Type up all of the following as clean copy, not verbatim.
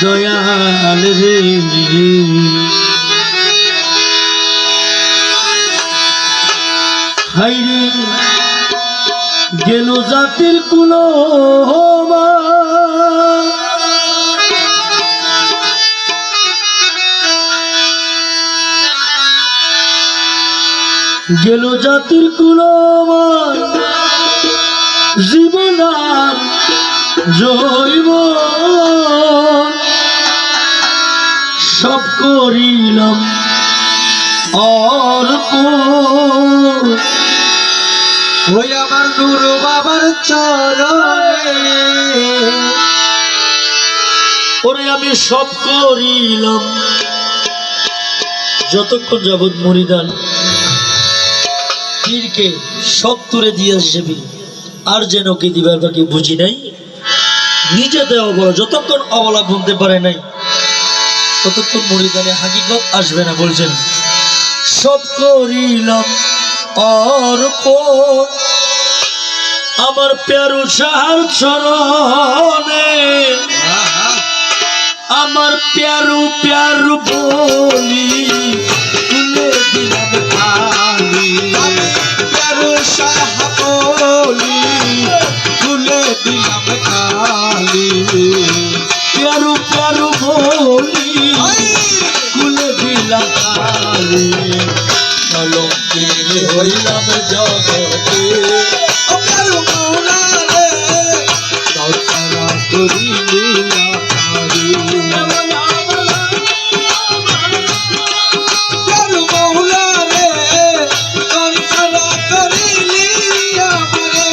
দয়াল রে হাইরে গেল জাতির কুলো গেল জাতির কুলো জীবন জৈব সব করিলাম অর্পণ ওই আমার নুরু বাবার চরণে ওরে আমি সব করিলাম। যতক্ষণ যাবৎ মরিদান পীরকে সব তুলে দিয়ে আসবে আর যেন কে দিবার বাকি বুঝি নাই, নিজে দেওয়া বড় যতক্ষণ অবলা বলতে পারে নাই ততক্ষণ মরিদানে হাকিকত আসবে না। বলছেন সব করিলাম অর্পণ আমার প্যারু সাহার চরণে আমার প্যারু প্যারু বলি তুলে দিলাম আমি প্যারো শাহ বলি তুলে দিলাম কালি প্যারু প্যারু বলি তুলে দিলাম কালি কলঙ্কে হইলাম জগতে ও প্যারো মৌলা রে দর্শনা করিলে প্যারো মৌলা রে দর্শনা করিলে আমারে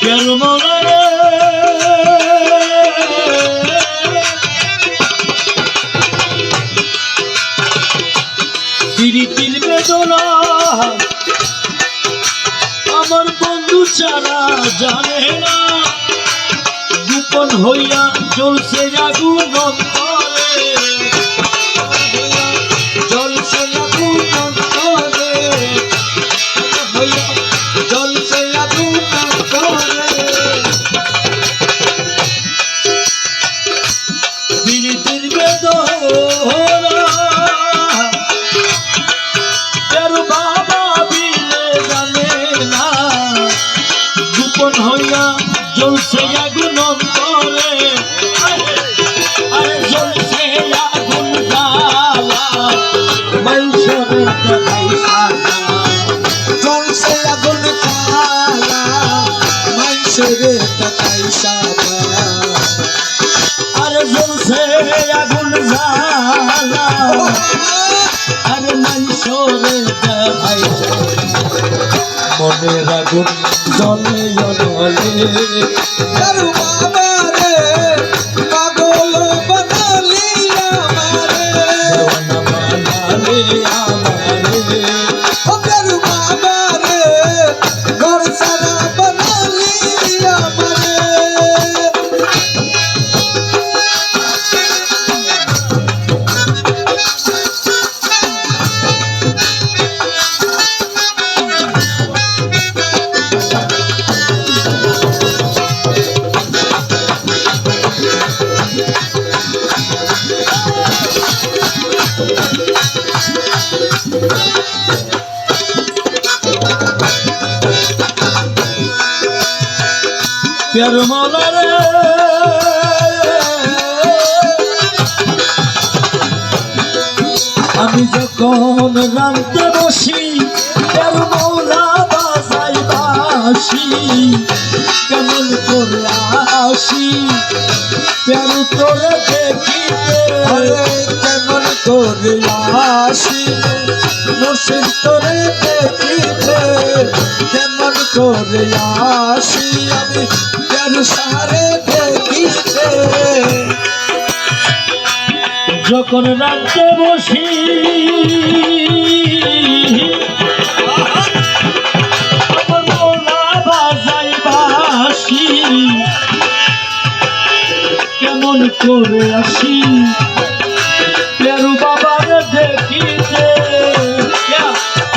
প্যারু মৌলা রে প্রীতির বেদনা আমার বন্ধু ছাড়া জানে না, গোপন হইয়া জ্বলছে আগুন অন্তরে জলসে আগুন অন্তরে হইয়া জলসে আগুন অন্তরে প্রীতির বেদনা প্যারু বাবা বিলে জানে না, গোপন হইয়া জ্বলছে আগুন অন্তরে আরে জ্বলছে আগুন জ্বালা মানুষের দেখাই সারা জলসে আগুন জ্বালা মানুষের তাকাই সাদা আরে জ্বলছে আগুন জ্বালা আরে মানুষের দেখাই মনের আগুন জলে জলে প্যারো বাবা রে পাগল বানালি আমারে বানালে আমারে ও প্যারো বাবা রে ঘর সারা বানালি আমারে প্যারু মৌলা রে আমি যখন রানতে বসি প্যারু মৌলা বাজাই বাসি কেমন করে আসি প্যারু তোরে দেখিতে কেমন করে আসি মুর্শিদ তোরে দেখিতে কেমন করে আসি আমি প্যারো সারে দেখিতে যখন রাখতে বসি আমার মোলা বাজাই বাসি কেমন করে আসি পেরু বাবার দেখিতে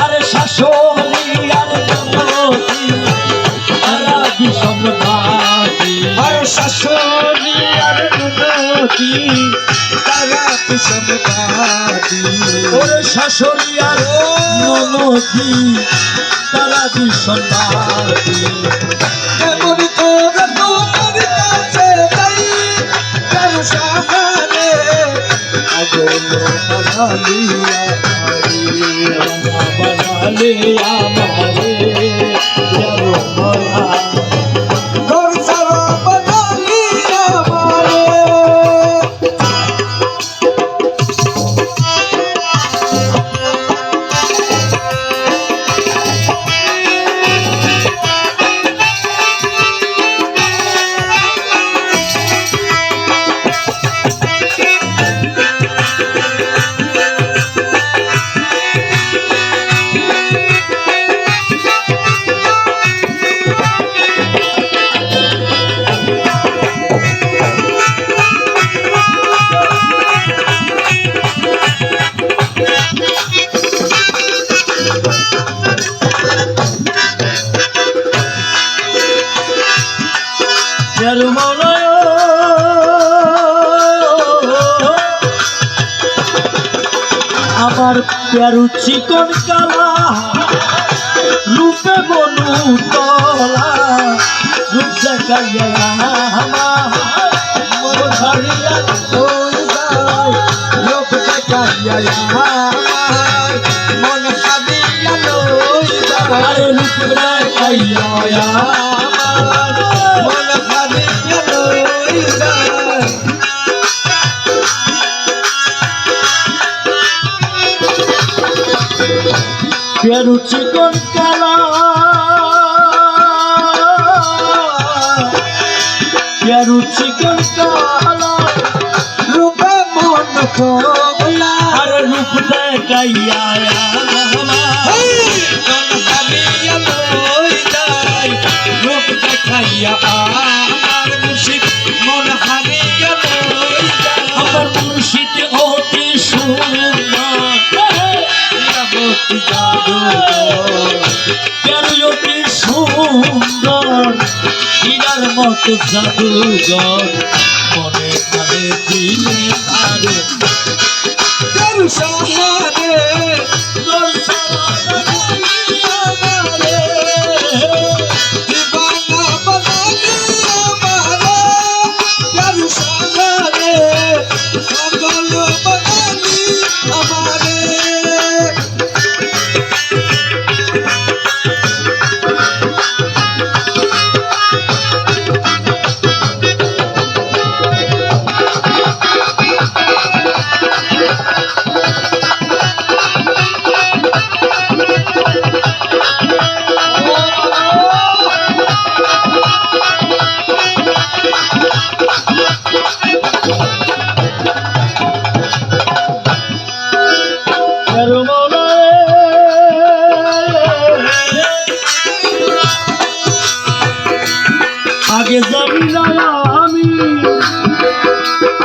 আরে শাশুড়ি আর ননদি তারা বিষম ভাবি আর শাশুড়ি আর ননদি তারা বিষম ভাবি ওরে শাশুড়ি আর ননদি তারা বিষম ভাবি কেমন করে তোমার কাছে যাই কেন সাহারে আগলো বানালিয়া বানালে আমারে যাবো মরা ঘর সারা বানালিয়া আমারে আমার প্যারু চিকন কালা রূপে বনু তলা রূপ দেখাইয়া আমার মন হারিয়া হই যায় লোক দেখাইয়া আমার মন হারিয়া লই যায় আরে রূপ দেখাইয়া আমার মন হারিয়া লই যায় প্যারু চিকন কালা প্যারু চিকন কালা রূপে মন খোলা আরে রূপ দেখাইয়া মন হারিয়া লই যায় রূপ দেখাইয়া আমার মুর্শিদ মন হারিয়া লই যায় আমার মুর্শিদ অতি সুন্দর নিরাপত্তি জাদু প্যারু অতি সুন্দর হীরার মতো জাদুঘর মনে মনে দিলে তারে তেরু সাহারে দিবানা বানালি আমারে তেরু সাহারে পাগল বানালি আমারে প্যারু মনে আগে যাবি না আমি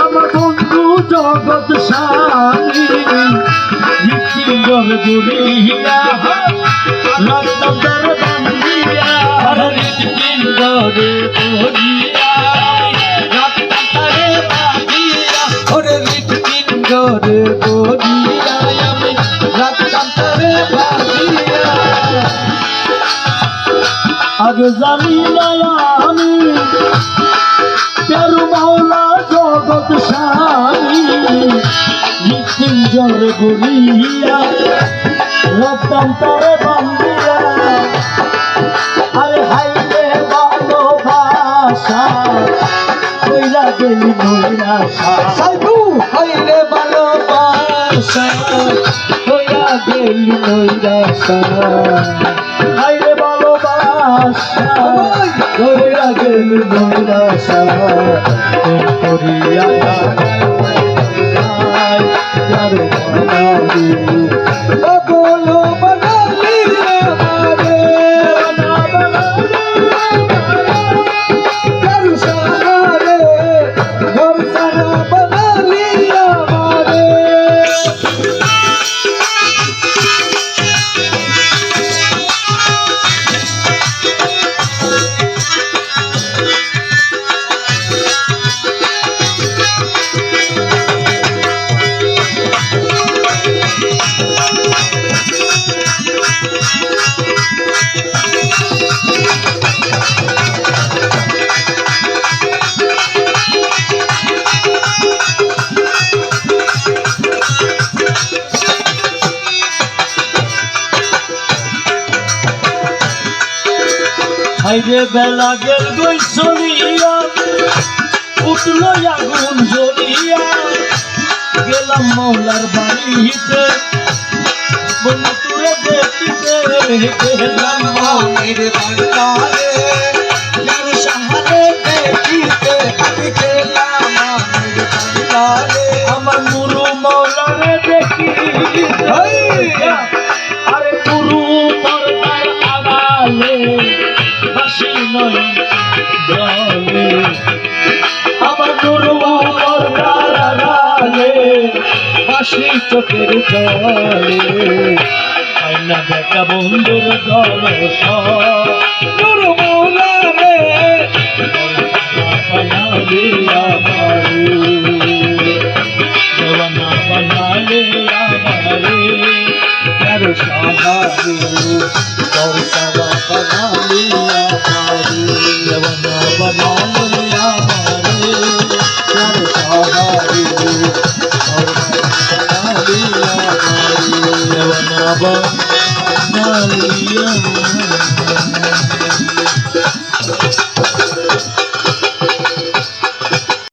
আমার বন্ধু জগৎ স্বামী হৃৎপিণ্ডর গুড়িয়া রাখতাম তার বান্ধিয়া হৃৎপিণ্ডরে বলিয়া রাখতাম তারে বাঁধিয়া ওরে হৃৎপিণ্ডরে বলিয়া আমি রাখতাম তারে বাঁধিয়া আগে জানি না আমি প্যারু মাওলা জগৎ স্বামী মৃত্যুঞ্জয় গুড়িয়া রাখতাম তারে বান্ধিয়া আরে হাইলে ভালোবাসা কইরা গেলি নৈরাশা সাধু হইলে ভালোবাসা কইরা গেলি নৈরাশা হাইলে ভালোবাসা কইরা গেলি নৈরাশা করিয়া হাইরে বেলা গেল গই চলিয়া উঠল আগুন জ্বলিয়া গেলাম মৌলার বাড়িতে বন্ধু তুরে দেখিতে গেলাম মায়ের বাংলারে যার সাহারে দেখিতে আমি গেলাম মায়ের বাংলারে আমার গুরু মৌলারে দেখিতে আরে গুরু পর্দার আড়ালে বাসি নয় জলে আমার গুরু পর্দার আড়ালে বাসি চোখের জলে আইনা দেখা বন্ধুর দর্শন গুরু মৌলারে বানালে আমারে দেওয়ানা বানালে আমারে যার সাহারে তোর সারা বানালি আমারে দেওয়ানা বানালে আমারে যার সাহারে তোর বানালি আমারে দেওয়ানা বানালে আমারে